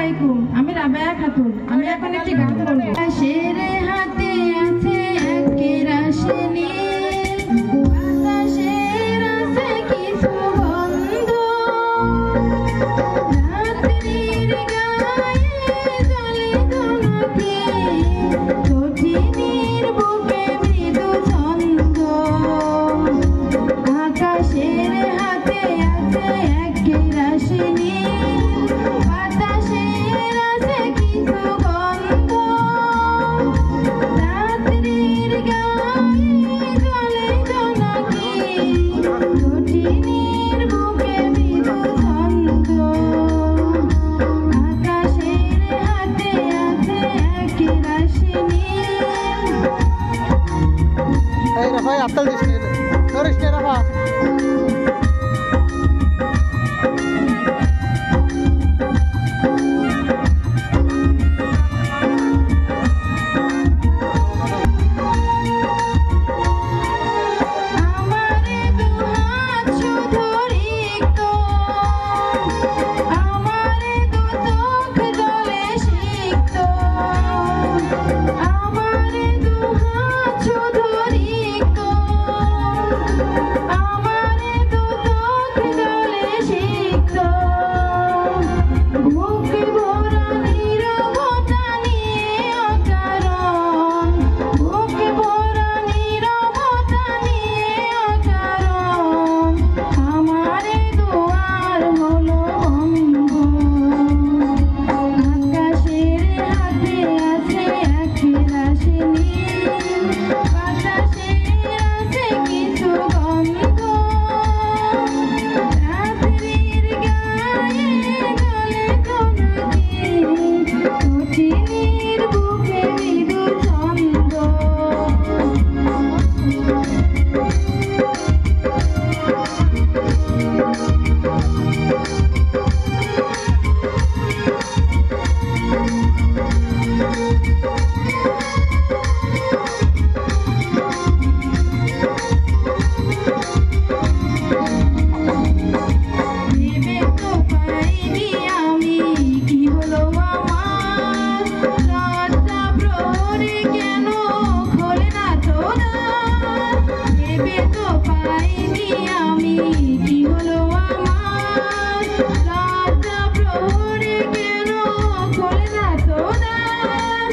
আলাইকুম, আমি রাবেয়া খাতুন। আমি এখন একটি গান বলবো। শেরে হাতে আছে এক রাশনি, বাতাসের আছে কিছু গন্ধ, রাত্রির গায়ে জলে জনকে, কঠিনের বুকে মৃদু ছন্দ। আকাশের হাতে আছে এক রাশনি, বাতাসের আছে কিছু গন্ধ, রাত্রির গায়ে জলে জনকে, কঠিনের বুকে মৃদু ছন্দ। আকাশের হাতে আছে এক রাশনি। এই রাফা আত্তাল দিস নে ধরিস নে রাফা। আমারে দুহাত শুধু রিক্ত, আমারে দু চোখ জলে সিক্ত, আমারে দুহাত শুধু রিক্ত, আমারে দু চোখ জলে সিক্ত। বুক ভরা নীরবতা নিয়ে অকারণ, বুক ভরা নীরবতা নিয়ে অকারণ, আমারে দুয়ার হলো বন্ধ। আকাশের হাতে আছে এক রাশনি, বাতাসের আছে কিছু গন্ধ, রাত্রির গায়ে জলে জনকে, কঠিনের বুকে মৃদু ছন্দ। ভেবে তো পাইনি আমি কি হলো আমার, লজ্জা প্রহরে কেন খোলে না তোর দ্বার। ভেবে তো পাইনি আমি কি হলো আমার, লজ্জা প্রহরে কেন খোলে না তোর দ্বার।